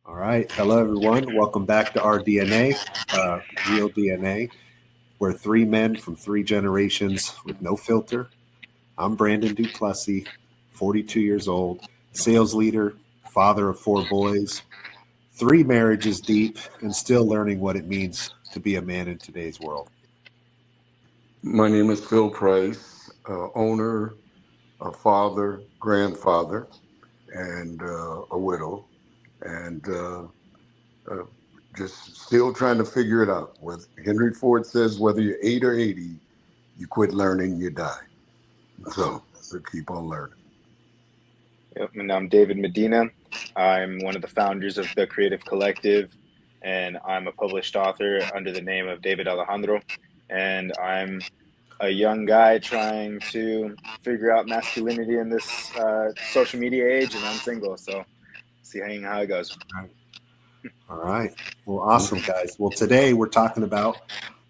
All right. Hello, everyone. Welcome back to our DNA, Real DNA. We're three men from three generations with no filter. I'm Brandon Duplessis, 42 years old, sales leader, father of four boys, three marriages deep, and still learning what it means to be a man in today's world. My name is Phil Price, owner, a father, grandfather, and a widow, and uh, just still trying to figure it out. With Henry Ford says, whether you're 8 or 80, you quit learning, you die. So keep on learning. Yep, and I'm David Medina. I'm one of the founders of the Creative Collective, and I'm a published author under the name of David Alejandro. And I'm a young guy trying to figure out masculinity in this social media age, and I'm single, so see how it goes. All right. Well, awesome, guys. Well, today we're talking about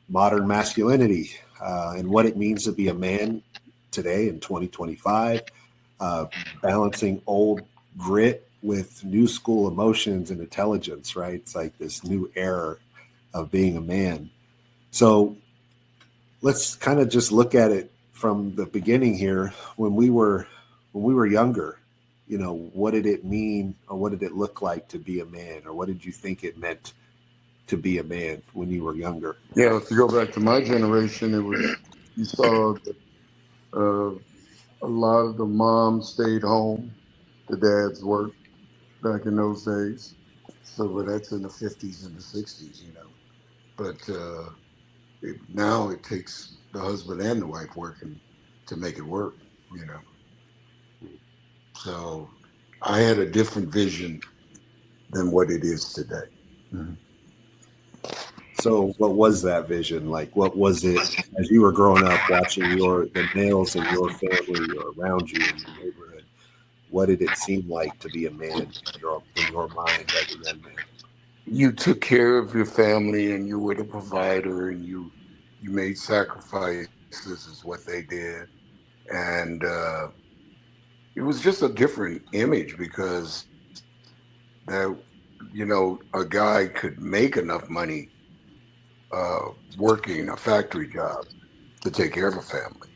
modern masculinity and what it means to be a man today in 2025, uh, balancing old grit with new school emotions and intelligence, right? It's like this new era of being a man. So let's kind of just look at it from the beginning here. When we were younger, what did it mean or what did it look like to be a man, or what did you think it meant to be a man when you were younger? Yeah, if you go back to my generation, you saw that a lot of the moms stayed home, the dads worked back in those days. So, but that's in the 50s and the 60s. But now it takes the husband and the wife working to make it work, you know. So I had a different vision than what it is today. Mhm. So what was that vision like? What was it as you were growing up watching the males in your family or around you in your neighborhood? What did it seem like to be a man in your mind as a young man? You took care of your family and you were the provider and you made sacrifices is what they did. And it was just a different image because that, a guy could make enough money working a factory job to take care of a family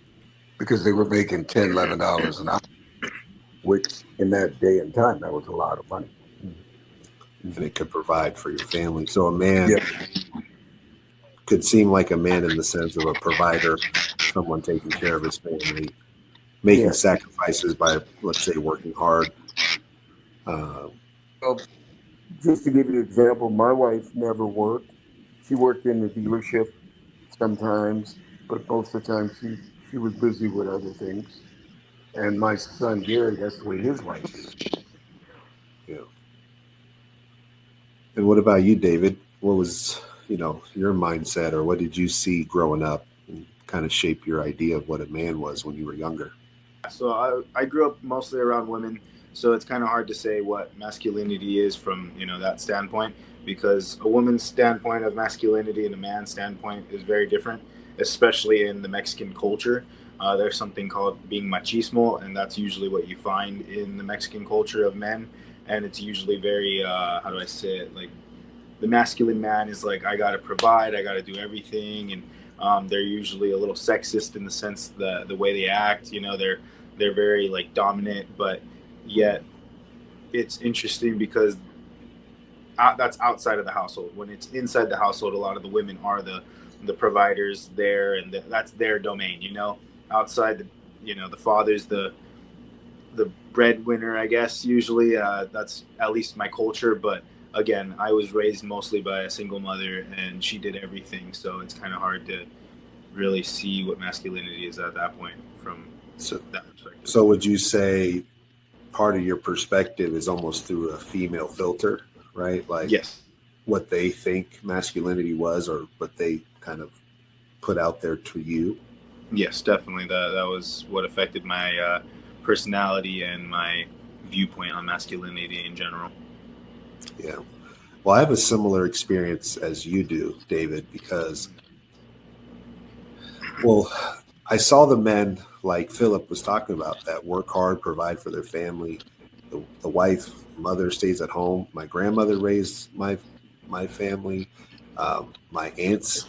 because they were making $10, $11 an hour, which in that day and time, that was a lot of money. And Mhm. it could provide for your family. So a man Yeah, could seem like a man in the sense of a provider, someone taking care of his family, making yeah. sacrifices by, let's say, working hard. Uh, Well, just to give you an example, my wife never worked. She worked in the dealership sometimes, but most of the time she was busy with other things. And my son Gary, that's the way his wife is. you know. And what about you, David? What was, your mindset, or what did you see growing up and kind of shape your idea of what a man was when you were younger? So I grew up mostly around women, so it's kind of hard to say what masculinity is from that standpoint, because a woman's standpoint of masculinity and a man's standpoint is very different, especially in the Mexican culture. There's something called being machismo, and that's usually what you find in the Mexican culture of men, and it's usually very how do I say it, like the masculine man is like, I got to provide, I got to do everything, and they're usually a little sexist in the sense the way they act. They're very like dominant, but yet it's interesting because that's outside of the household. When it's inside the household, a lot of the women are the providers there, and that's their domain. Outside the father's the breadwinner, I guess. Usually, that's at least my culture. But again, I was raised mostly by a single mother, and she did everything. So it's kind of hard to really see what masculinity is at that point from So, that perspective. so would you say part of your perspective is almost through a female filter, right? Like Yes, what they think masculinity was, or what they kind of put out there to you. yes, definitely. That was what affected my personality and my viewpoint on masculinity in general. Yeah. Well, I have a similar experience as you do, David, because, well, I saw the men like Philip was talking about that work hard, provide for their family. The wife, mother stays at home. My grandmother raised my family. My aunts,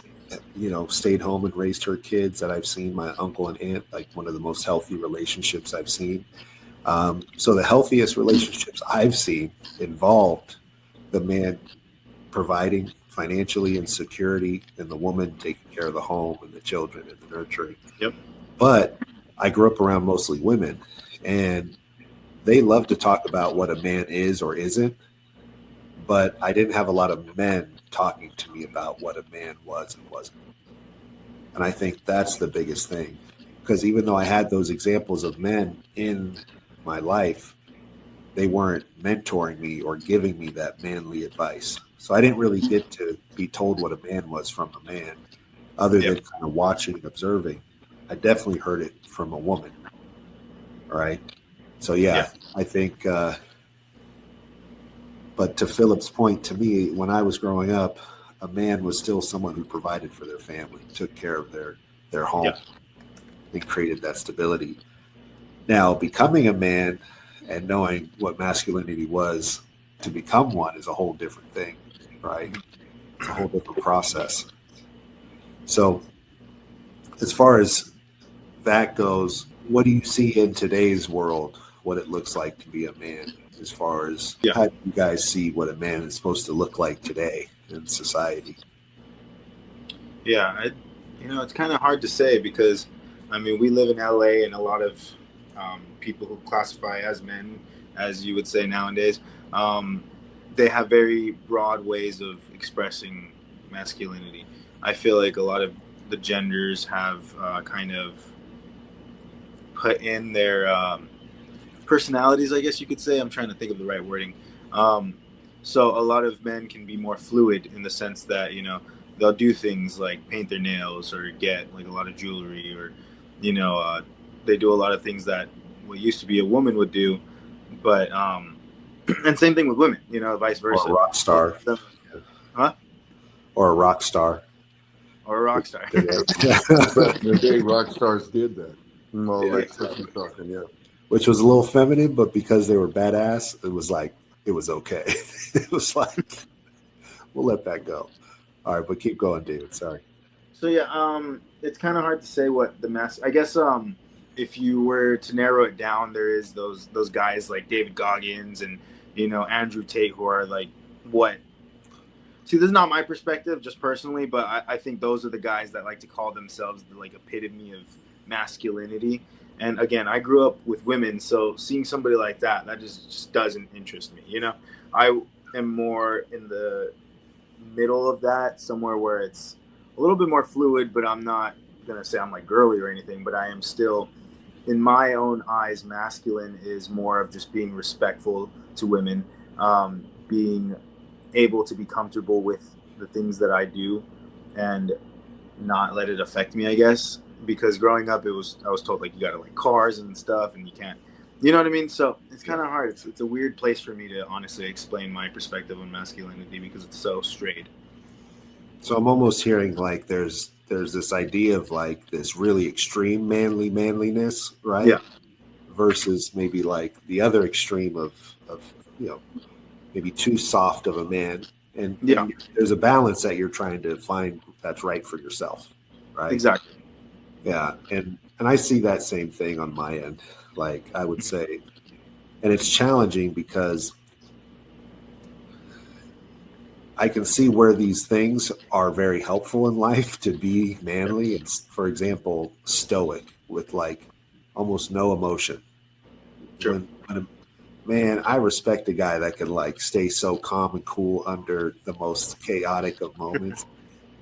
stayed home and raised her kids that I've seen. My uncle and aunt, like one of the most healthy relationships I've seen. So the healthiest relationships I've seen involved the man providing financially and security, and the woman taking care of the home and the children and the nurturing. Yep. But I grew up around mostly women, and they love to talk about what a man is or isn't. But I didn't have a lot of men talking to me about what a man was and wasn't. And I think that's the biggest thing. Because even though I had those examples of men in my life, they weren't mentoring me or giving me that manly advice. So I didn't really get to be told what a man was from a man, other than kind of watching and observing. I definitely heard it from a woman. All right. So, I think, but to Philip's point, to me, when I was growing up, a man was still someone who provided for their family, took care of their home, and created that stability. Now, becoming a man and knowing what masculinity was to become one is a whole different thing, right? It's a whole different process. So as far as that goes, what do you see in today's world, what it looks like to be a man? As far as how do you guys see what a man is supposed to look like today in society? Yeah, it's kind of hard to say because, I mean, we live in LA, and a lot of people who classify as men, as you would say nowadays, they have very broad ways of expressing masculinity. I feel like a lot of the genders have kind of put in their personalities, I guess you could say. I'm trying to think of the right wording. So a lot of men can be more fluid in the sense that, they'll do things like paint their nails or get like a lot of jewelry, or, they do a lot of things that what used to be a woman would do. But, and same thing with women, vice versa. Or a rock star. Huh? Or a rock star. Or a rock star. Back in the day, rock stars did that. Which was a little feminine, but because they were badass, it was okay. It was like, we'll let that go. All right, but keep going, David. Sorry. So it's kind of hard to say what the I guess if you were to narrow it down, there is those guys like David Goggins and Andrew Tate, who are like what. See, this is not my perspective, just personally, but I think those are the guys that like to call themselves the like epitome of masculinity. And again, I grew up with women, so seeing somebody like that just doesn't interest me. I am more in the middle of that, somewhere where it's a little bit more fluid, but I'm not gonna say I'm like girly or anything, but I am still, in my own eyes, masculine is more of just being respectful to women, being able to be comfortable with the things that I do and not let it affect me, I guess. Because growing up, I was told like you gotta like cars and stuff, and you can't, you know what I mean? So it's kind of hard. It's a weird place for me to honestly explain my perspective on masculinity because it's so straight. So I'm almost hearing like there's this idea of like this really extreme manliness, right? Yeah. Versus maybe like the other extreme of maybe too soft of a man, and there's a balance that you're trying to find that's right for yourself, right? Exactly. Yeah, and I see that same thing on my end. Like I would say, and it's challenging because I can see where these things are very helpful in life to be manly. And for example, stoic with like almost no emotion. Sure. Man, I respect a guy that can like stay so calm and cool under the most chaotic of moments,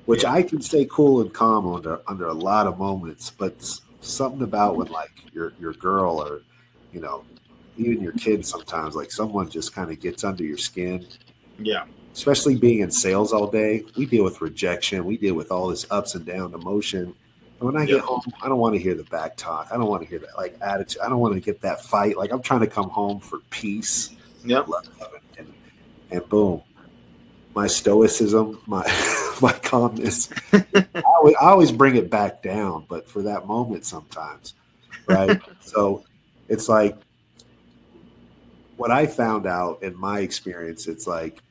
which I can stay cool and calm under a lot of moments. But something about when like your girl or, even your kids sometimes, like someone just kind of gets under your skin. Yeah. Especially being in sales all day, we deal with rejection. We deal with all this ups and down emotion. And when I get home, I don't want to hear the back talk. I don't want to hear that like attitude. I don't want to get that fight. Like I'm trying to come home for peace. Yep. And boom, my stoicism, my calmness. I always bring it back down, but for that moment sometimes, right? So it's like what I found out in my experience, it's like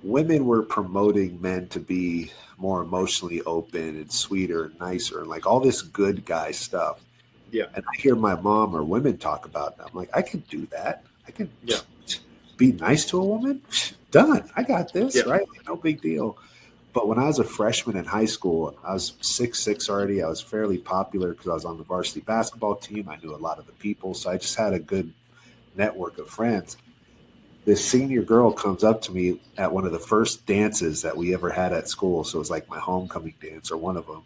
women were promoting men to be more emotionally open and sweeter and nicer and like all this good guy stuff. Yeah. And I hear my mom or women talk about it. I'm like, I can do that. I can Yeah. be nice to a woman. Done. I got this, Yeah. right? No big deal. But when I was a freshman in high school, I was 6'6" already. I was fairly popular because I was on the varsity basketball team. I knew a lot of the people. So I just had a good network of friends. This senior girl comes up to me at one of the first dances that we ever had at school. So it was like my homecoming dance or one of them.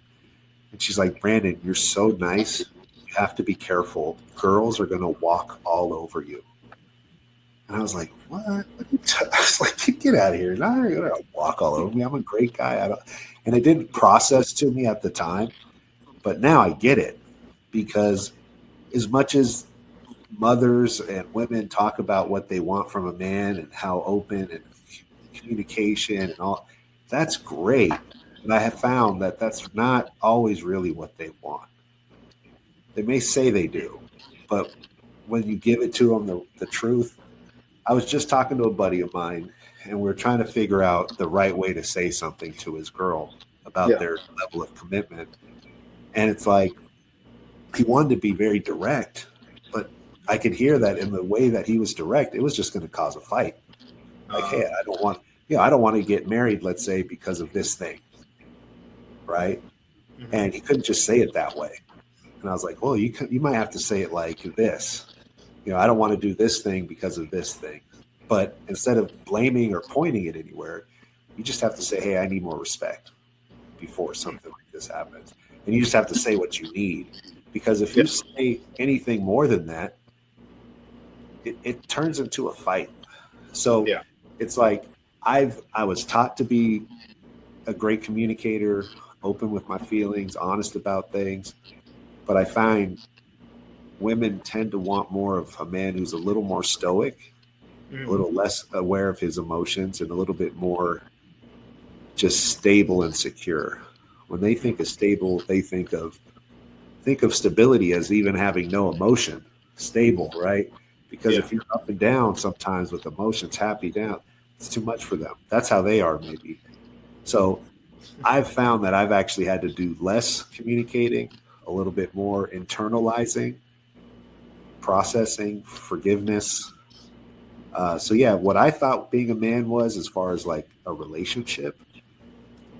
And she's like, Brandon, you're so nice. You have to be careful. Girls are going to walk all over you. And I was like, what? I was like, get out of here. Not going to walk all over me. I'm a great guy. And it didn't process to me at the time. But now I get it. Because as much as mothers and women talk about what they want from a man and how open and communication and all, that's great. But I have found that that's not always really what they want. They may say they do, but when you give it to them the truth, I was just talking to a buddy of mine and we are trying to figure out the right way to say something to his girl about Yeah. their level of commitment. And it's like, he wanted to be very direct, but I could hear that in the way that he was direct, it was just going to cause a fight. Like, hey, I don't want to get married, let's say, because of this thing. Right. Mm-hmm. And he couldn't just say it that way. And I was like, well, you might have to say it like this. I don't want to do this thing because of this thing. But instead of blaming or pointing it anywhere, you just have to say, hey, I need more respect before something like this happens. And you just have to say what you need. Because if you say anything more than that, it turns into a fight. So it's like I was taught to be a great communicator, open with my feelings, honest about things. But I find women tend to want more of a man who's a little more stoic, a little less aware of his emotions, and a little bit more just stable and secure. When they think of stable, they think of stability as even having no emotion, stable, right? Because if you're up and down sometimes with emotions, happy, down, it's too much for them. That's how they are, maybe. So I've found that I've actually had to do less communicating, a little bit more internalizing, processing, forgiveness. So yeah, what I thought being a man was, as far as like a relationship,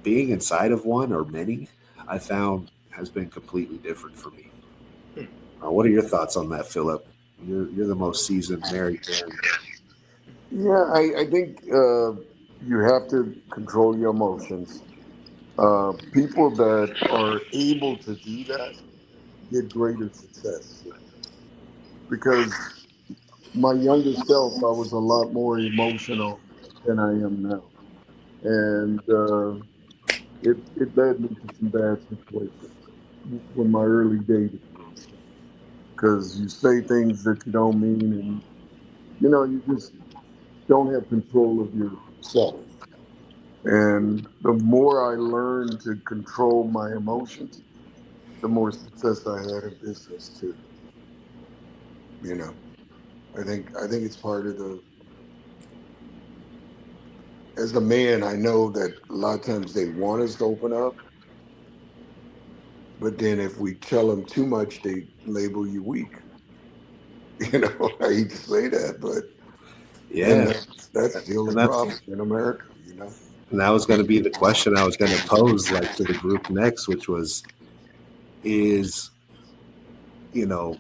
being inside of one or many, I found has been completely different for me. What are your thoughts on that, Philip? You're the most seasoned married man. Yeah, I think you have to control your emotions. People that are able to do that get greater success. Because my younger self, I was a lot more emotional than I am now. And it led me to some bad situations with my early dating, for instance. Because you say things that you don't mean, and you just don't have control of yourself. And the more I learned to control my emotions, the more success I had in business too. You know, I think it's part of the. As a man, I know that a lot of times they want us to open up, but then if we tell them too much, they label you weak. I hate to say that, but and Yeah, that's still a and that's problem in America. and that was going to be the question I was going to pose, like to the group next, which was, is you know,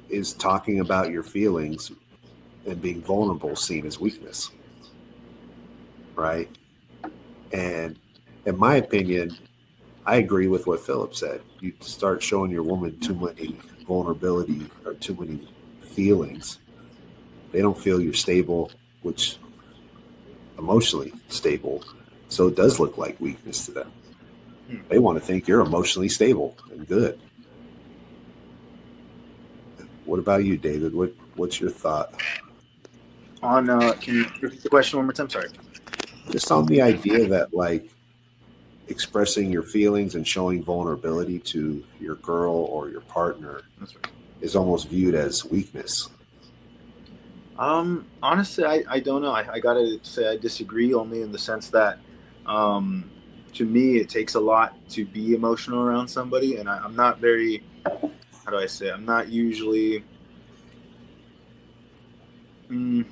is talking about your feelings and being vulnerable seen as weakness, right? And in my opinion, I agree with what Philip said. You start showing your woman too many vulnerability or too many feelings. They don't feel you're stable, which emotionally stable. So it does look like weakness to them. They want to think you're emotionally stable and good. What about you, David? What's your thought On can you repeat the question one more time? Sorry. just on the idea that like expressing your feelings and showing vulnerability to your girl or your partner That's right. is almost viewed as weakness? Honestly, I don't know. I gotta say I disagree only in the sense that, um, to me, it takes a lot to be emotional around somebody, and I'm not very. How do I say? I'm not usually. Mm,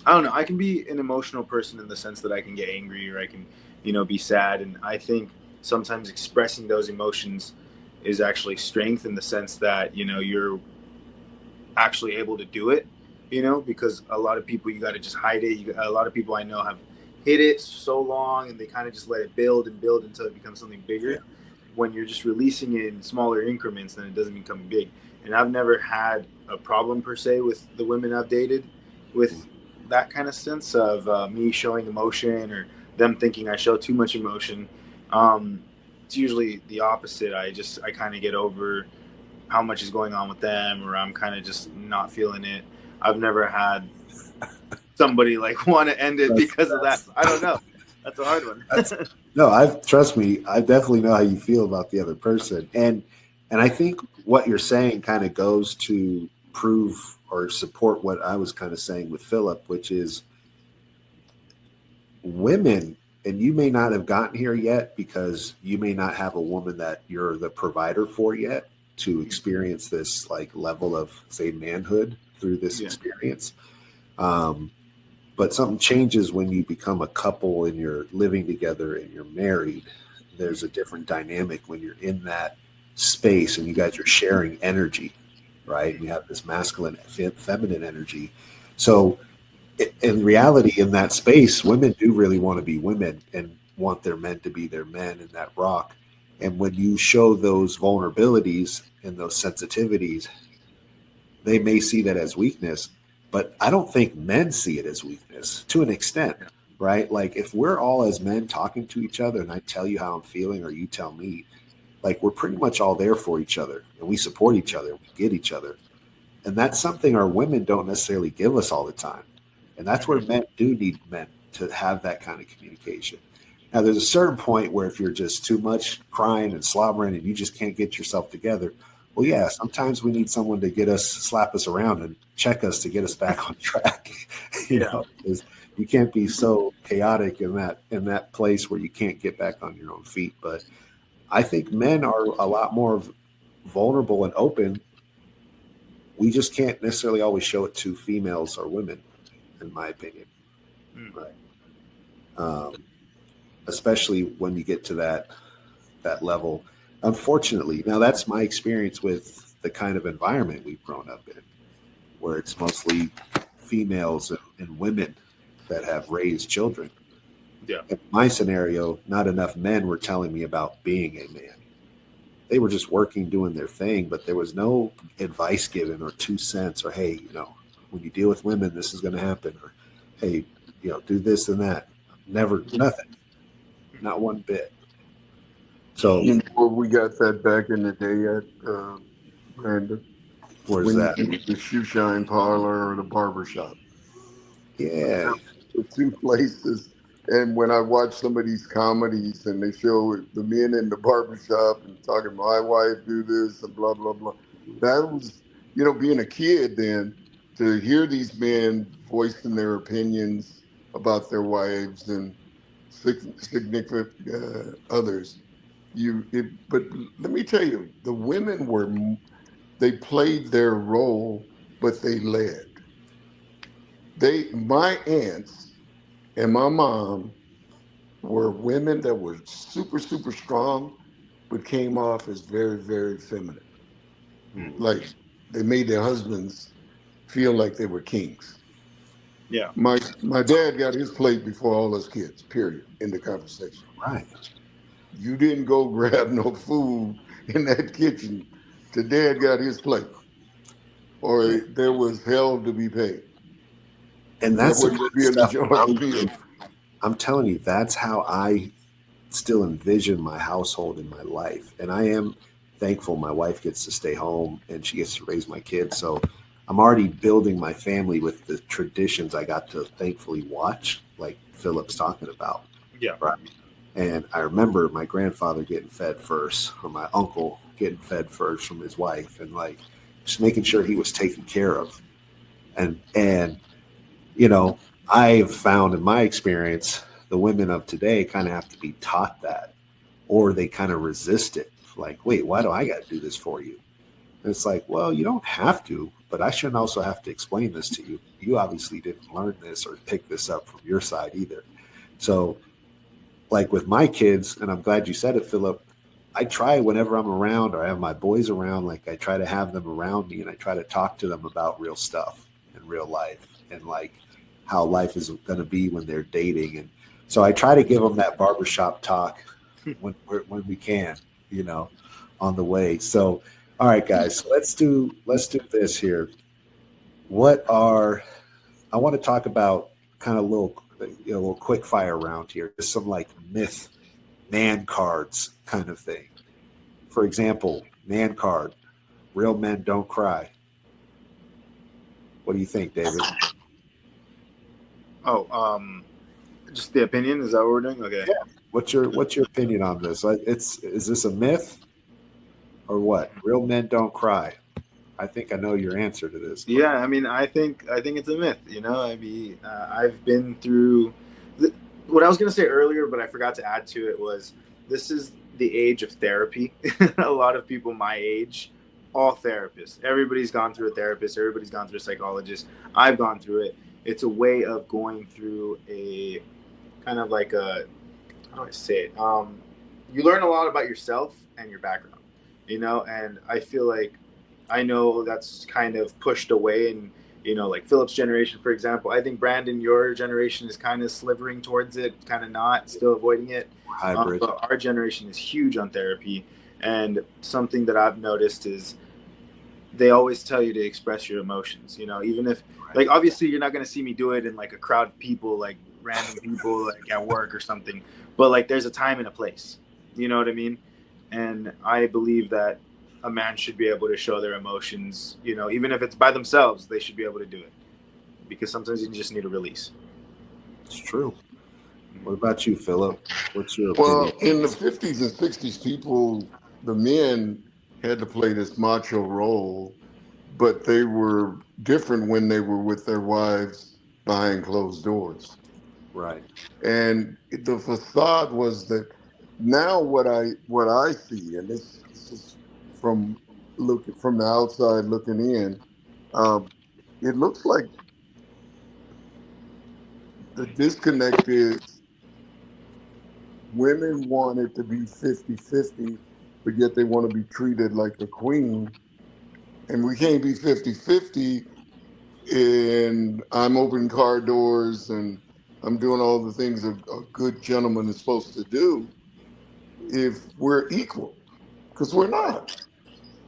I don't know. I can be an emotional person in the sense that I can get angry or I can, be sad, and I think sometimes expressing those emotions is actually strength in the sense that you're actually able to do it, because a lot of people you got to just hide it. A lot of people I know have hid it so long and they kind of just let it build and build until it becomes something Yeah. bigger. When you're just releasing it in smaller increments, then it doesn't become big. And I've never had a problem per se with the women I've dated with that kind of sense of me showing emotion or them thinking I show too much emotion. Um, it's usually the opposite. I kind of get over how much is going on with them, or I'm kind of just not feeling it. I've never had somebody like want to end it That's, because of that. So I don't know. That's a hard one. that's no, I trust me, I definitely know how you feel about the other person. And I think what you're saying kind of goes to prove or support what I was kind of saying with Philip, which is women, and you may not have gotten here yet because you may not have a woman that you're the provider for yet to experience this like level of say manhood through this Yeah. experience. Um, but something changes when you become a couple and you're living together and you're married. There's a different dynamic when you're in that space and you guys are sharing energy, right? You have this masculine, feminine energy. So in reality, in that space, women do really want to be women and want their men to be their men in that rock. And when you show those vulnerabilities and those sensitivities, they may see that as weakness, but I don't think men see it as weakness to an extent, right? Like if we're all as men talking to each other and I tell you how I'm feeling or you tell me, like we're pretty much all there for each other and we support each other, we get each other. And that's something our women don't necessarily give us all the time. And that's where men do need men to have that kind of communication. Now, there's a certain point where if you're just too much crying and slobbering and you just can't get yourself together, well, yeah, sometimes we need someone to get us, slap us around and check us to get us back on track. Yeah. Because you can't be so chaotic in that place where you can't get back on your own feet. But I think men are a lot more vulnerable and open. We just can't necessarily always show it to females or women, in my opinion. Mm. Right. Um, Especially when you get to that level. Unfortunately, now that's my experience with the kind of environment we've grown up in, where it's mostly females and women that have raised children. Yeah. In my scenario, not enough men were telling me about being a man. They were just working, doing their thing, but there was no advice given or 2 cents or, hey, when you deal with women, this is going to happen, or hey, do this and that. Never, nothing, not one bit. So You know where we got that back in the day at, Brandon? where's When you that? go to the shoe shine parlor or the barber shop. Yeah, The two places. And when I watch some of these comedies and they show the men in the barber shop and talking, my wife do this and blah, blah, blah. That was, being a kid then, to hear these men voicing their opinions about their wives and significant others. But let me tell you, the women they played their role, but they led. My aunts and my mom were women that were super, super strong, but came off as very, very feminine. Mm. Like they made their husbands feel like they were kings. Yeah. My dad got his plate before all us kids, period, in the conversation. right. You didn't go grab no food in that kitchen till dad got his plate, or there was hell to be paid. And That that's the wasn't kind going to of be an stuff enjoyable meal. I'm telling you, that's how I still envision my household in my life. And I am thankful my wife gets to stay home and she gets to raise my kids. So I'm already building my family with the traditions I got to thankfully watch, like Philip's talking about. Yeah. Right. And I remember my grandfather getting fed first, or my uncle getting fed first from his wife, and like just making sure he was taken care of. And you know, I've found in my experience, the women of today kind of have to be taught that, or they kind of resist it. Like, wait, why do I got to do this for you? And it's like, well, you don't have to, but I shouldn't also have to explain this to you. You obviously didn't learn this or pick this up from your side either. So, like with my kids, and I'm glad you said it, Philip, I try whenever I'm around or I have my boys around, like I try to have them around me and I try to talk to them about real stuff and real life and like how life is going to be when they're dating. And so I try to give them that barbershop talk when we can, you know, on the way. So, all right, guys, so let's do this here. What are I want to talk about kind of a little quick fire round here, just some like myth man cards kind of thing. For example, man card, real men don't cry. What do you think, David? Oh, just the opinion. Is that what we're doing? Okay. Yeah. What's your opinion on this? Is this a myth or what? Real men don't cry. I think I know your answer to this. But Yeah, I mean, I think it's a myth. I mean, I've been through what I was gonna say earlier, but I forgot to add to it was this is the age of therapy. A lot of people my age, all therapists. Everybody's gone through a therapist. Everybody's gone through a psychologist. I've gone through it. It's a way of going through a kind of like a how do I say it? You learn a lot about yourself and your background, and I feel like I know that's kind of pushed away. And, like Philip's generation, for example, I think Brandon, your generation is kind of slivering towards it, kind of not, still avoiding it. hybrid. But our generation is huge on therapy. And something that I've noticed is they always tell you to express your emotions, even if, like, obviously you're not going to see me do it in like a crowd of people, like random people like at work or something, but like there's a time and a place, you know what I mean? And I believe that a man should be able to show their emotions, even if it's by themselves, they should be able to do it because sometimes you just need a release. It's true. What about you, Philip? What's your Well, opinion? in the 50s and 60s, the men had to play this macho role, but they were different when they were with their wives behind closed doors. Right. And the facade was that now what I see, and this is from looking from the outside looking in, um, it looks like the disconnect is women want it to be 50-50, but yet they want to be treated like a queen. And we can't be 50-50, and I'm opening car doors and I'm doing all the things a good gentleman is supposed to do if we're equal, because we're not.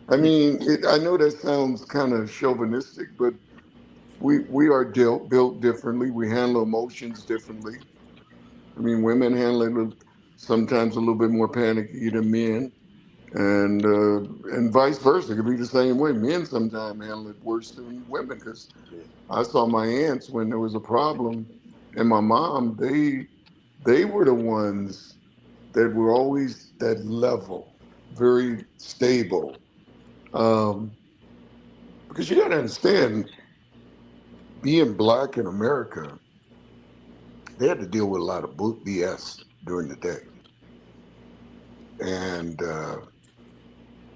I mean, I know that sounds kind of chauvinistic, but we are built differently. We handle emotions differently. I mean, women handle it sometimes a little bit more panicky than men, and vice versa. It could be the same way. Men sometimes handle it worse than women because Yeah. I saw my aunts when there was a problem, and my mom. They were the ones that were always that level, very stable. Um, because you got to understand, being black in America, they had to deal with a lot of BS during the day, and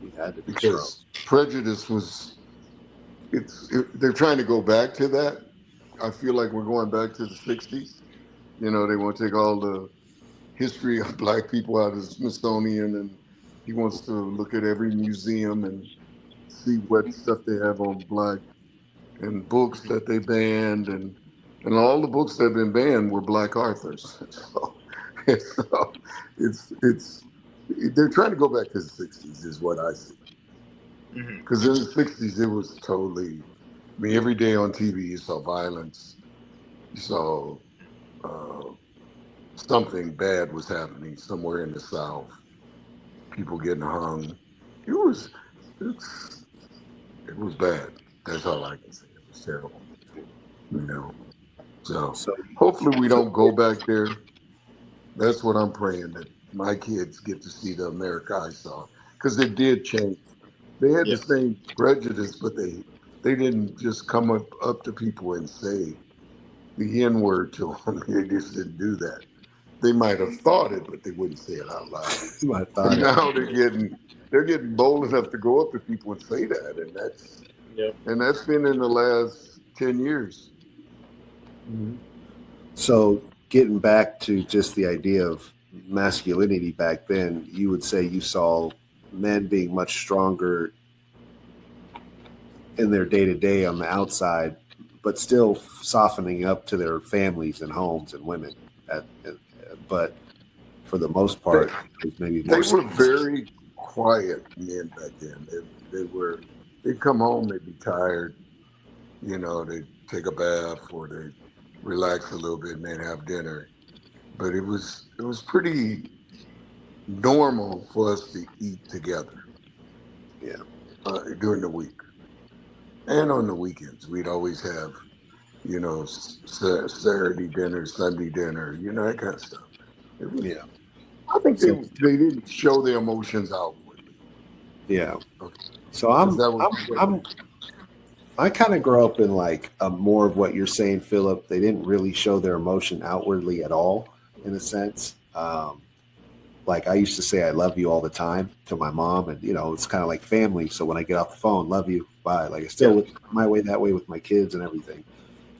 We had to be strong. because prejudice was, they're trying to go back to that. I feel like we're going back to the '60s. They want to take all the history of black people out of the Smithsonian, and he wants to look at every museum and see what stuff they have on black and books that they banned, and all the books that have been banned were black authors. So it's they're trying to go back to the '60s is what I see, Mm-hmm. because in the '60s it was totally. I mean, every day on TV you saw violence, you saw uh, something bad was happening somewhere in the South, people getting hung. It was it's, it was bad. That's all I can say. It was terrible. You know. So So, hopefully we so don't go back there. That's what I'm praying, that my kids get to see the America I saw, because it did change. They had Yeah. the same prejudice, but They didn't just come up to people and say the N word to them. They just didn't do that. They might have thought it, but they wouldn't say it out loud. I But thought it. now they're getting bold enough to go up to people and say that, Yep. and that's been in the last 10 years. So getting back to just the idea of masculinity back then, you would say you saw men being much stronger in their day to day on the outside, but still softening up to their families and homes and women. But for the most part, it was maybe They more. were very quiet men back then. They'd come home, they'd be tired, they'd take a bath or they'd relax a little bit and they'd have dinner. But it was pretty normal for us to eat together. Yeah. During the week and on the weekends. We'd always have, Saturday dinner, Sunday dinner, that kind of stuff. It was, Yeah. I think So they didn't show their emotions outwardly. yeah. Okay. So 'Cause that was I kind of grew up in like more of what you're saying, Philip. They didn't really show their emotion outwardly at all, in a sense. Like I used to say, I love you all the time to my mom, and it's kind of like family. So when I get off the phone, love you, bye. Like I still Yeah. with my way that way with my kids and everything.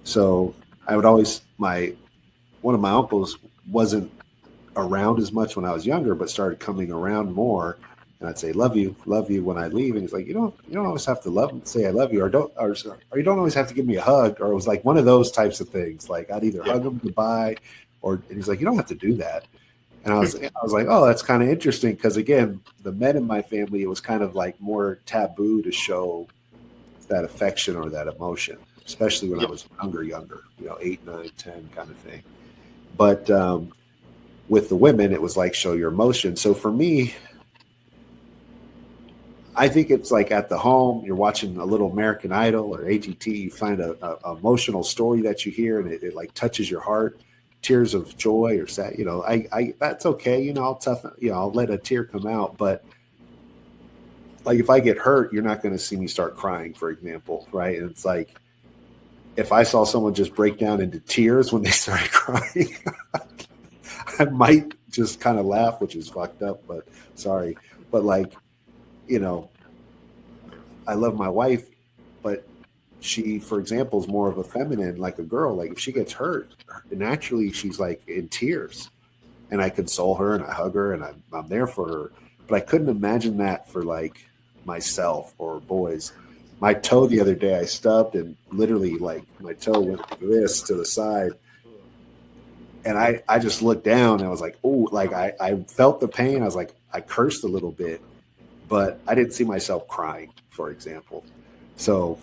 So I would always one of my uncles wasn't around as much when I was younger, but started coming around more. And I'd say love you when I leave. And he's like, you don't always have to say I love you, or you don't always have to give me a hug. Or it was like one of those types of things. Like I'd either Yeah. hug him goodbye, and he's like, you don't have to do that. And I was like, oh, that's kind of interesting because again, the men in my family, it was kind of like more taboo to show that affection or that emotion, especially when I Yeah. was younger, 8, 9, 10 kind of thing. But with the women, it was like show your emotion. So for me, I think it's like at the home, you're watching a little American Idol or AGT, you find a emotional story that you hear and it like touches your heart, tears of joy or sad, I that's okay. I'll toughen, I'll let a tear come out. But like if I get hurt, you're not going to see me start crying, for example. Right. And it's like, if I saw someone just break down into tears when they started crying, I might just kind of laugh, which is fucked up, but sorry. But like, I love my wife, but she, for example, is more of a feminine, like a girl. Like if she gets hurt, naturally she's like in tears, and I console her and I hug her and I'm there for her. But I couldn't imagine that for like myself or boys. My toe the other day, I stubbed and literally like my toe went like this to the side. And I just looked down and I was like, oh, like I felt the pain. I was like, I cursed a little bit, but I didn't see myself crying, for example. So,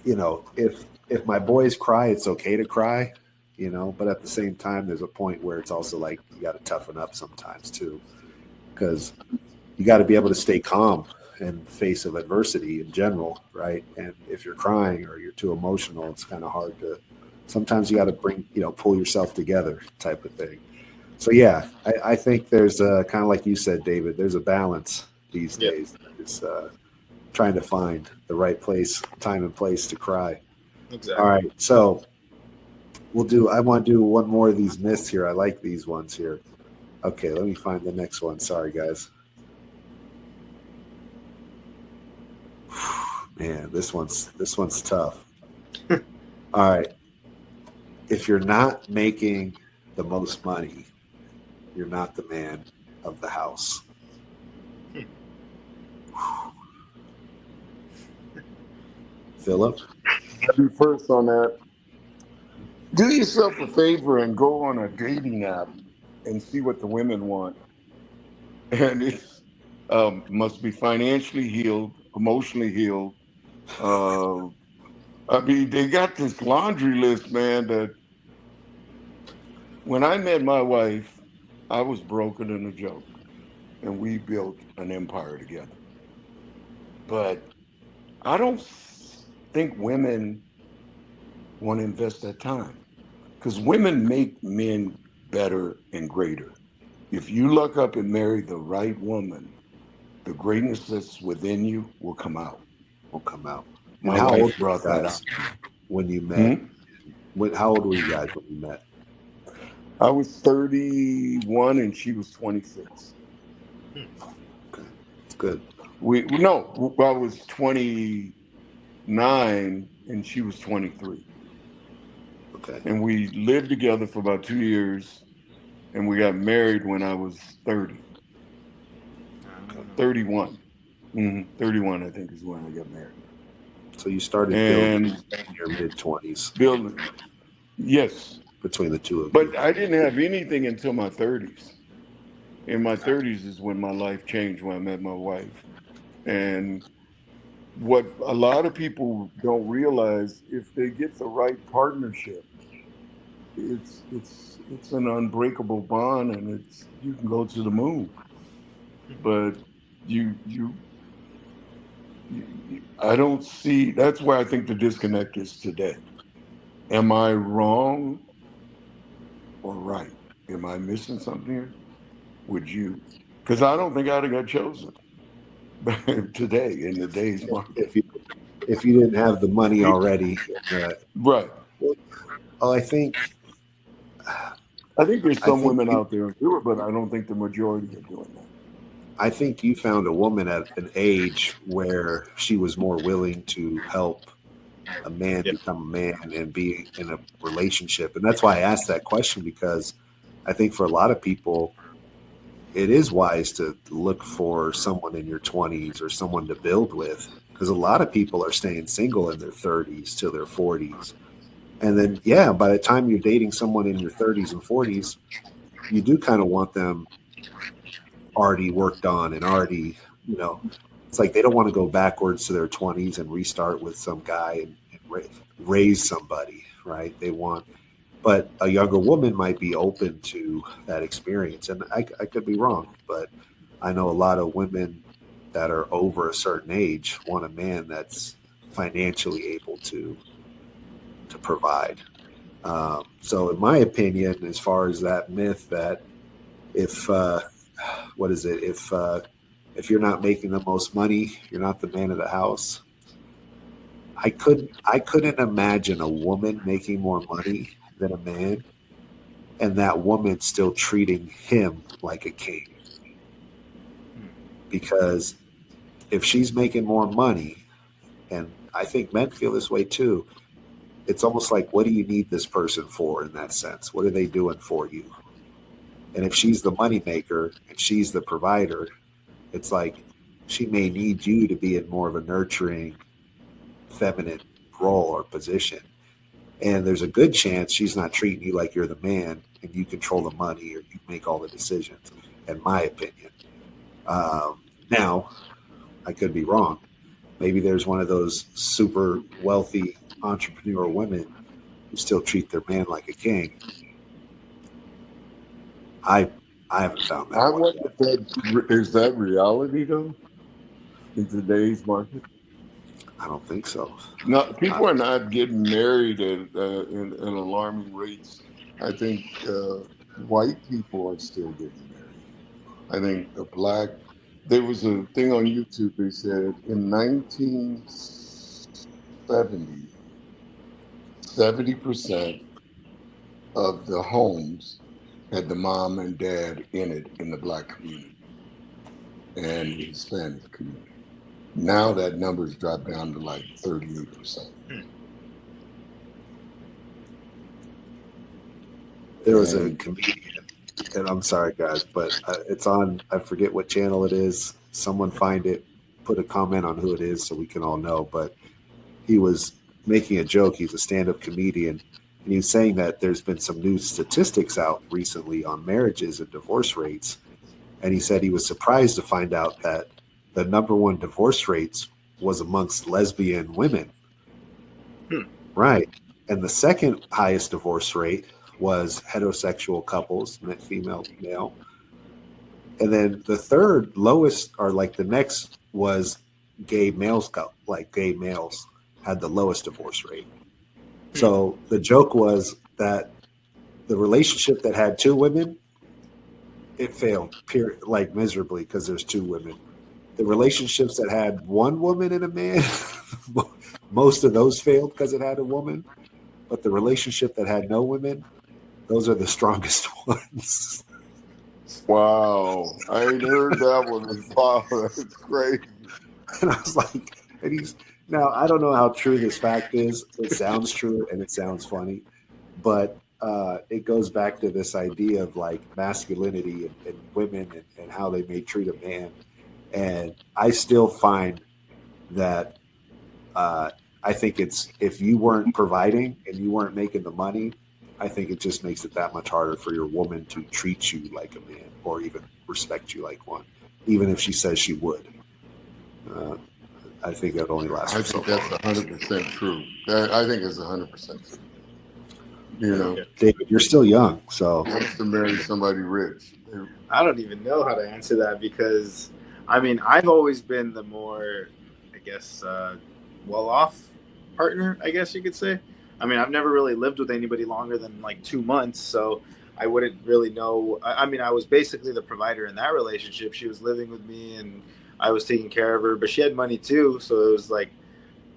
if my boys cry, it's okay to cry, but at the same time, there's a point where it's also like you got to toughen up sometimes too, because you got to be able to stay calm in face of adversity in general, right? And if you're crying or you're too emotional, it's kind of hard to. Sometimes you got to pull yourself together, type of thing. So yeah, I think there's kind of like you said, David. There's a balance these Yeah. days. It's trying to find the right time and place to cry. Exactly. All right, so I want to do one more of these myths here. I like these ones here. Okay, let me find the next one. Sorry, guys. Man, this one's tough. All right. If you're not making the most money, you're not the man of the house. Philip? I'll be first on that. Do yourself a favor and go on a dating app and see what the women want. And it's must be financially healed, emotionally healed. Uh, I mean, they got this laundry list, man, that when I met my wife, I was broken in a joke, and we built an empire together. But I don't think women want to invest that time because women make men better and greater. If you look up and marry the right woman, the greatness that's within you will come out. Will come out. And My how old wife were you brought that guys up. when you met? How old were you guys when you met? I was 31 and she was 26. Okay, it's good. I was 29 and she was 23. Okay. And we lived together for about 2 years, and we got married when I was 30. 31. 31, I think, is when I got married. So you started building And in your mid-20s building, yes. between the two of you. But I didn't have anything until my 30s. In my 30s is when my life changed, when I met my wife. And what a lot of people don't realize, if they get the right partnership, it's an unbreakable bond, and you can go to the moon. But you I don't see. That's where I think the disconnect is today. Am I wrong or right? Am I missing something here? Would you? Because I don't think I'd have got chosen today in the day's market. If you didn't have the money already, Right. well, I think there's some women you, out there who do it, but I don't think the majority are doing that. I think you found a woman at an age where she was more willing to help a man become a man and be in a relationship. And that's why I asked that question, because I think for a lot of people, it is wise to look for someone in your 20s or someone to build with, because a lot of people are staying single in their 30s to their 40s. And then, yeah, by the time you're dating someone in your 30s and 40s, you do kind of want them already worked on and already, it's like they don't want to go backwards to their 20s and restart with some guy and raise somebody, right? But a younger woman might be open to that experience. And I could be wrong, but I know a lot of women that are over a certain age want a man that's financially able to provide. So in my opinion, as far as that myth that if if you're not making the most money, you're not the man of the house. I couldn't imagine a woman making more money than a man, and that woman still treating him like a king. Because if she's making more money, and I think men feel this way too, it's almost like, what do you need this person for in that sense? What are they doing for you? And if she's the moneymaker and she's the provider, it's like she may need you to be in more of a nurturing, feminine role or position. And there's a good chance she's not treating you like you're the man and you control the money or you make all the decisions, in my opinion. Now, I could be wrong. Maybe there's one of those super wealthy entrepreneur women who still treat their man like a king. I haven't found that. I wonder if is that reality though in today's market. I don't think so. No, people are not getting married in alarming rates. I think white people are still getting married. I think there was a thing on YouTube. They said in 1970, 70% of the homes had the mom and dad in it in the black community and the Hispanic community. Now that number's dropped down to like 38%. There was a comedian, and I'm sorry, guys, but it's on, I forget what channel it is. Someone find it, put a comment on who it is so we can all know. But he was making a joke. He's a stand-up comedian, and he was saying that there's been some new statistics out recently on marriages and divorce rates. And he said he was surprised to find out that the number one divorce rates was amongst lesbian women. Right. And the second highest divorce rate was heterosexual couples, female, male. And then the third lowest, or like the next, was gay males. Like gay males had the lowest divorce rate. So the joke was that the relationship that had two women, it failed, like miserably, because there's two women. The relationships that had one woman and a man most of those failed because it had a woman, but the relationship that had no women, those are the strongest ones. Wow, I ain't heard that one. Wow, that's crazy. And I was like, and he's now I don't know how true this fact is. It sounds true and it sounds funny, but it goes back to this idea of like masculinity and women and how they may treat a man. And I still find that I think it's if you weren't providing and you weren't making the money, I think it just makes it that much harder for your woman to treat you like a man or even respect you like one, even if she says she would. I think that only lasts. I think that's 100% true. I think it's 100% true. You know, David, you're still young, so wants to marry somebody rich. I don't even know how to answer that because, I mean, I've always been the more, I guess, well-off partner, I guess you could say. I mean, I've never really lived with anybody longer than like 2 months, so I wouldn't really know. I mean, I was basically the provider in that relationship. She was living with me, and I was taking care of her, but she had money too, so it was like,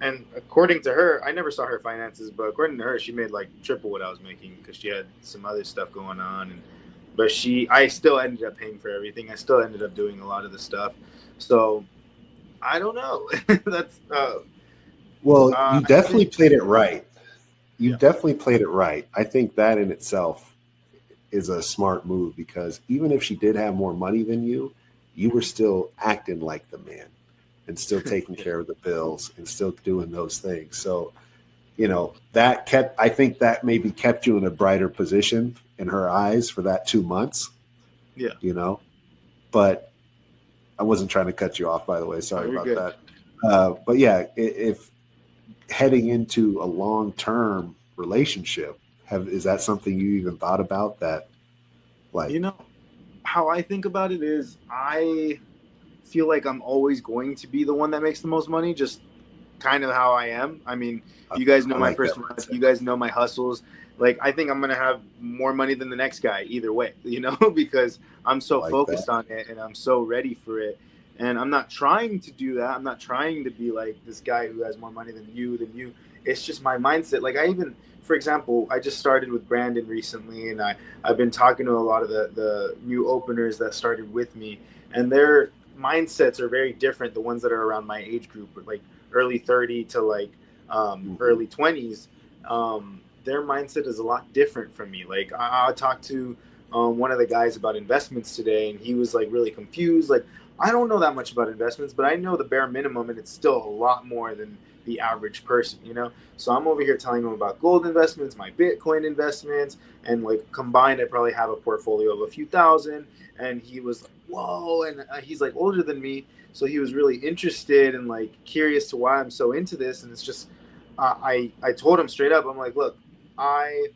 and according to her, I never saw her finances, but according to her, she made like triple what I was making because she had some other stuff going on, but I still ended up paying for everything. I still ended up doing a lot of the stuff, so I don't know. That's well, you definitely played it right. You definitely played it right. I think that in itself is a smart move because even if she did have more money than you were still acting like the man and still taking care of the bills and still doing those things. So, I think that maybe kept you in a brighter position in her eyes for that 2 months. Yeah. But I wasn't trying to cut you off, by the way. Sorry about good. that. But yeah, if heading into a long-term relationship, is that something you even thought about that? Like, how I think about it is I feel like I'm always going to be the one that makes the most money, just kind of how I am. I mean, you guys know my personality, you guys know my hustles. Like, I think I'm going to have more money than the next guy either way, because I'm so focused on it and I'm so ready for it. And I'm not trying to do that. I'm not trying to be like this guy who has more money than you. It's just my mindset. Like for example, I just started with Brandon recently, and I've been talking to a lot of the new openers that started with me, and their mindsets are very different. The ones that are around my age group, like early 30 to like early 20s, their mindset is a lot different from me. Like I talked to one of the guys about investments today, and he was like really confused. Like, I don't know that much about investments, but I know the bare minimum, and it's still a lot more than the average person, So I'm over here telling him about gold investments, my Bitcoin investments, and like combined, I probably have a portfolio of a few thousand. And he was like, whoa. And he's like older than me. So he was really interested and like curious to why I'm so into this. And it's just, I told him straight up, I'm like, look, I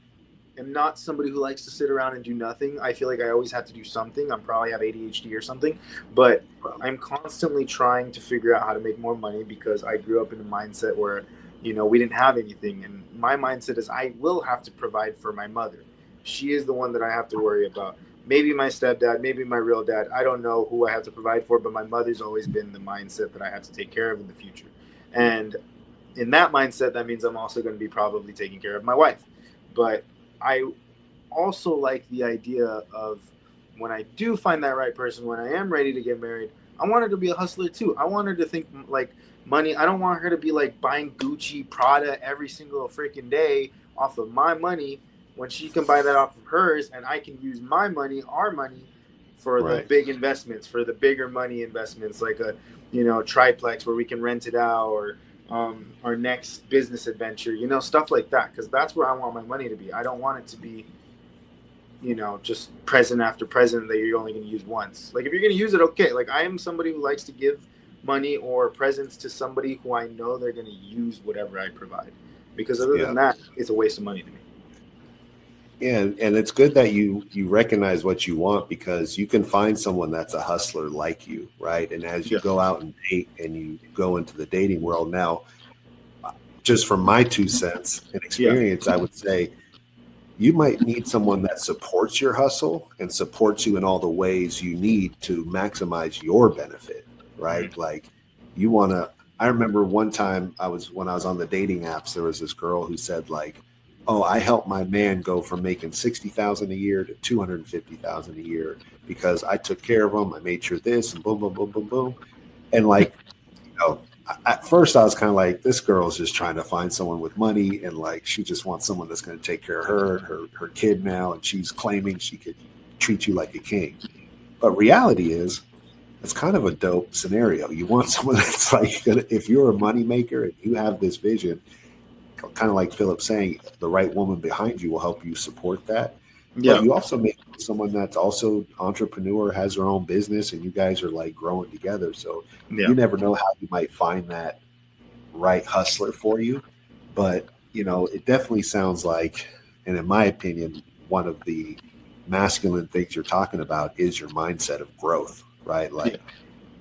am not somebody who likes to sit around and do nothing. I feel like I always have to do something. I'm probably have ADHD or something, but I'm constantly trying to figure out how to make more money because I grew up in a mindset where, we didn't have anything. And my mindset is I will have to provide for my mother. She is the one that I have to worry about. Maybe my stepdad, maybe my real dad. I don't know who I have to provide for, but my mother's always been the mindset that I have to take care of in the future. And in that mindset, that means I'm also going to be probably taking care of my wife. But I also like the idea of when I do find that right person, when I am ready to get married, I want her to be a hustler too. I want her to think like money. I don't want her to be like buying Gucci, Prada every single freaking day off of my money when she can buy that off of hers, and I can use my money, our money, for the big investments, for the bigger money investments, like a triplex where we can rent it out, or our next business adventure, stuff like that, because that's where I want my money to be. I don't want it to be, just present after present that you're only going to use once. Like, if you're going to use it, okay. Like, I am somebody who likes to give money or presents to somebody who I know they're going to use whatever I provide, because other than that, it's a waste of money to me. Yeah, and it's good that you recognize what you want, because you can find someone that's a hustler like you, right? And as you go out and date and you go into the dating world now, just from my 2 cents and experience, I would say you might need someone that supports your hustle and supports you in all the ways you need to maximize your benefit, right? Like, I remember one time when I was on the dating apps, there was this girl who said like, "Oh, I helped my man go from making 60,000 a year to 250,000 a year because I took care of him. I made sure this and boom, boom, boom, boom, boom." And like, at first I was kind of like, this girl is just trying to find someone with money, and like she just wants someone that's going to take care of her kid now, and she's claiming she could treat you like a king. But reality is, it's kind of a dope scenario. You want someone that's like, if you're a moneymaker and you have this vision, kind of like Philip saying, the right woman behind you will help you support that. Yeah. But you also make someone that's also entrepreneur, has their own business, and you guys are like growing together. So you never know how you might find that right hustler for you. But, it definitely sounds like, and in my opinion, one of the masculine things you're talking about is your mindset of growth, right? Like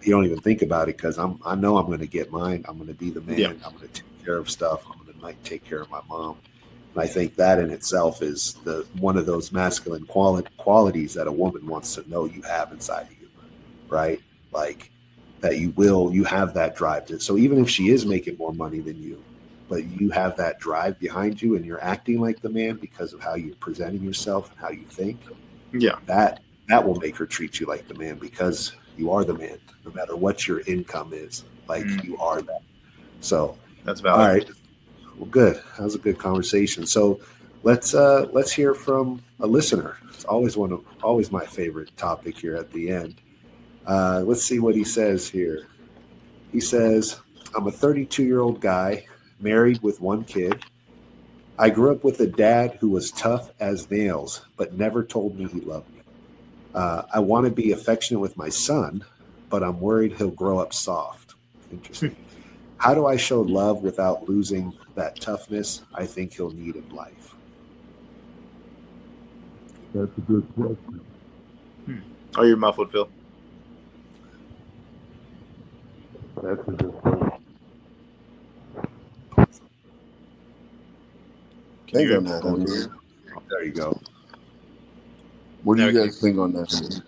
you don't even think about it because I know I'm going to get mine. I'm going to be the man. I'm going to take care of stuff. I'm going to like take care of my mom. And I think that in itself is one of those masculine qualities that a woman wants to know you have inside of you, right? Like that you have that drive to. So even if she is making more money than you, but you have that drive behind you and you're acting like the man because of how you're presenting yourself and how you think, that will make her treat you like the man because you are the man, no matter what your income is. Like you are that. So that's valid. All right. Well, good. That was a good conversation. So let's hear from a listener. It's always my favorite topic here at the end. Let's see what he says here. He says, "I'm a 32-year-old guy, married with one kid. I grew up with a dad who was tough as nails, but never told me he loved me. I want to be affectionate with my son, but I'm worried he'll grow up soft." Interesting. "How do I show love without losing that toughness I think he'll need in life?" That's a good question. Oh, you're muffled, Phil. That's a good question. Think on that. I mean, there you go. What do you guys think on that?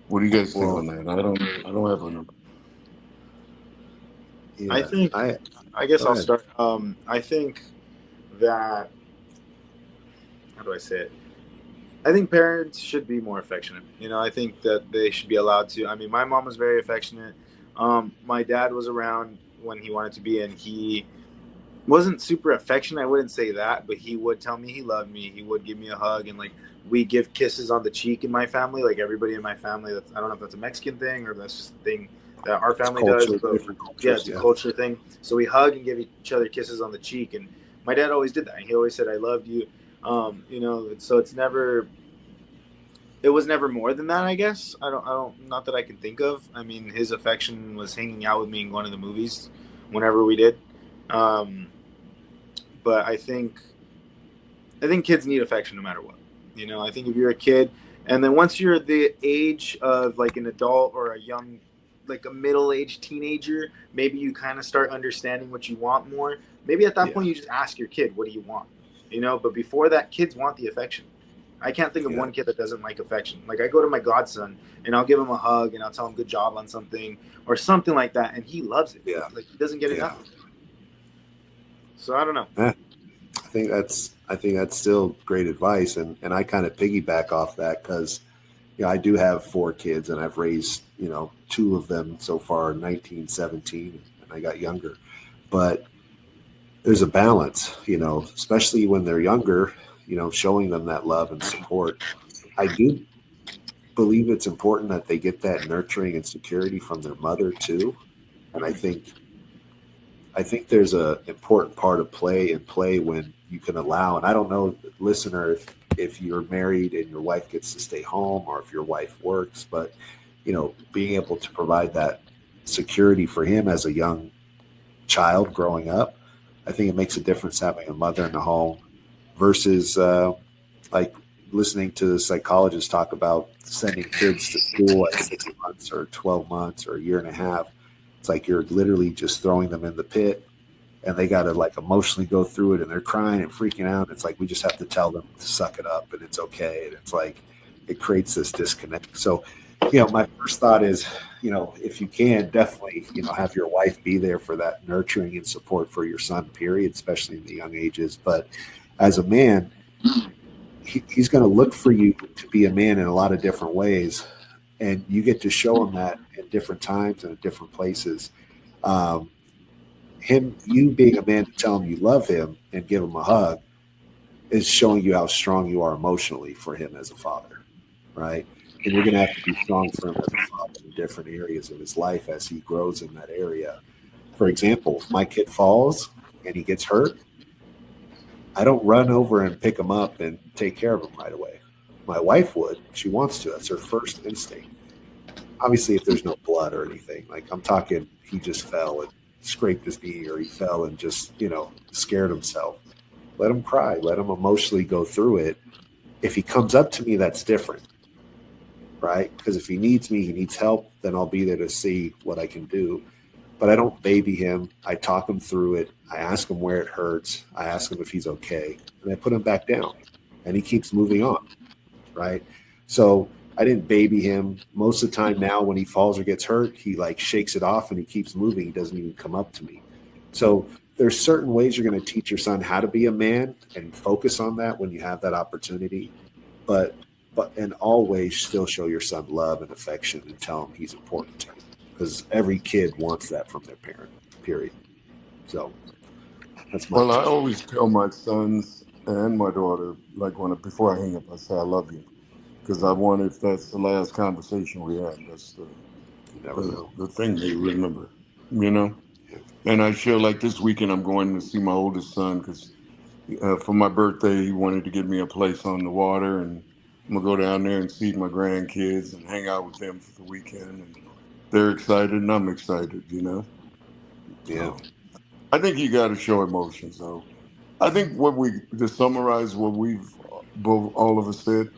What do you guys think on that? I don't have a number. Yeah, I guess I'll start. I think that, how do I say it? I think parents should be more affectionate. I think that they should be allowed to. I mean, my mom was very affectionate. My dad was around when he wanted to be, and he wasn't super affectionate. I wouldn't say that, but he would tell me he loved me. He would give me a hug, and like we give kisses on the cheek in my family. Like everybody in my family. I don't know if that's a Mexican thing or that's just a thing that our family does. But it's a culture thing. So we hug and give each other kisses on the cheek, and my dad always did that. He always said, "I loved you." So it was never more than that, I guess. I don't, not that I can think of. I mean, his affection was hanging out with me and going to the movies whenever we did. But I think kids need affection no matter what. I think if you're a kid, and then once you're the age of like an adult or a young, like a middle-aged teenager, maybe you kind of start understanding what you want more. Maybe at that point you just ask your kid, "What do you want?" But before that, kids want the affection. I can't think of one kid that doesn't like affection. Like I go to my godson and I'll give him a hug and I'll tell him good job on something or something like that, and he loves it. Yeah. Like he doesn't get enough. So I don't know. Yeah. I think that's still great advice, and I kind of piggyback off that because I do have 4 kids and I've raised 2 of them so far, 19, 17, and I got younger. But there's a balance, especially when they're younger. Showing them that love and support. I do believe it's important that they get that nurturing and security from their mother too. And I think there's a important part of play when you can allow, and I don't know, listener, if you're married and your wife gets to stay home or if your wife works, but being able to provide that security for him as a young child growing up, I think it makes a difference having a mother in the home versus like listening to the psychologists talk about sending kids to school at 6 months or 12 months or a year and a half. It's like you're literally just throwing them in the pit and they got to like emotionally go through it and they're crying and freaking out. It's like we just have to tell them to suck it up and it's okay. And it's like it creates this disconnect. So My first thought is, if you can, definitely, have your wife be there for that nurturing and support for your son, period, especially in the young ages. But as a man, he's going to look for you to be a man in a lot of different ways. And you get to show him that in different times and at different places. Um, you being a man to tell him you love him and give him a hug is showing you how strong you are emotionally for him as a father, right? And you're going to have to be strong for him as a father in different areas of his life as he grows in that area. For example, if my kid falls and he gets hurt, I don't run over and pick him up and take care of him right away. My wife would. She wants to. That's her first instinct. Obviously, if there's no blood or anything, like I'm talking, he just fell and scraped his knee, or he fell and just, scared himself. Let him cry. Let him emotionally go through it. If he comes up to me, that's different, right? Because if he needs me, he needs help, then I'll be there to see what I can do. But I don't baby him. I talk him through it. I ask him where it hurts. I ask him if he's okay. And I put him back down. And he keeps moving on, right? So I didn't baby him. Most of the time now when he falls or gets hurt, he like shakes it off and he keeps moving. He doesn't even come up to me. So there's certain ways you're going to teach your son how to be a man and focus on that when you have that opportunity. But and always still show your son love and affection and tell him he's important to you. Because every kid wants that from their parent, period. So that's my Well, I always tell my sons and my daughter, like before I hang up, I say I love you, because I wonder if that's the last conversation we had. That's you never know. the thing they remember, you know. Yeah. And I share, like, this weekend I'm going to see my oldest son because for my birthday he wanted to get me a place on the water, and I'm gonna go down there and see my grandkids and hang out with them for the weekend. And they're excited and I'm excited, you know. Yeah. So I think you got to show emotions, though. I think to summarize what we've both all of us said,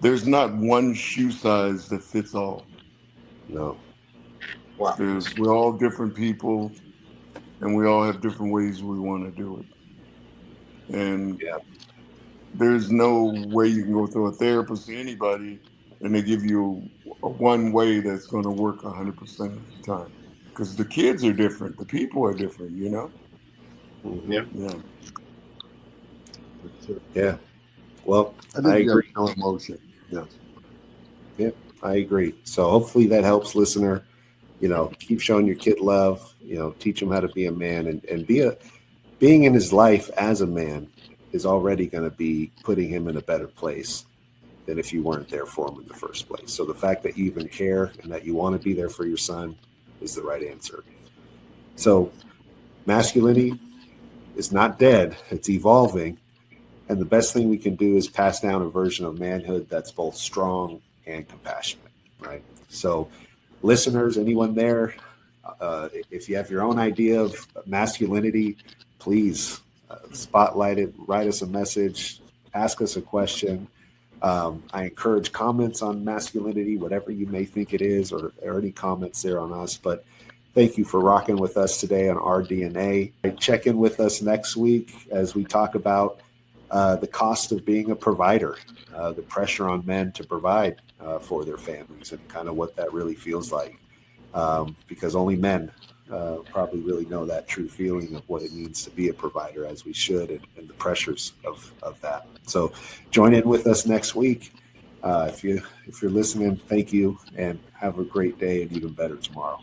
there's not one shoe size that fits all. No. Wow. We're all different people, and we all have different ways we want to do it. And Yeah. there's no way you can go through a therapist or anybody and they give you a one way that's going to work 100% of the time. Because the kids are different, the people are different, you know? Mm-hmm. Yeah. Yeah. Yeah. Well, I I think you got agree. to show emotion. Yes. Yeah, I agree. So hopefully that helps, listener. Keep showing your kid love. Teach him how to be a man and being in his life as a man is already going to be putting him in a better place than if you weren't there for him in the first place. So the fact that you even care and that you want to be there for your son is the right answer. So masculinity is not dead; it's evolving. And the best thing we can do is pass down a version of manhood that's both strong and compassionate, right? So, listeners, anyone there, if you have your own idea of masculinity, please spotlight it, write us a message, ask us a question. I encourage comments on masculinity, whatever you may think it is, or any comments there on us. But thank you for rocking with us today on our DNA. Check in with us next week as we talk about the cost of being a provider, the pressure on men to provide for their families, and kind of what that really feels like. Because only men probably really know that true feeling of what it means to be a provider, as we should, and the pressures of that. So join in with us next week. If you're listening, thank you, and have a great day and even better tomorrow.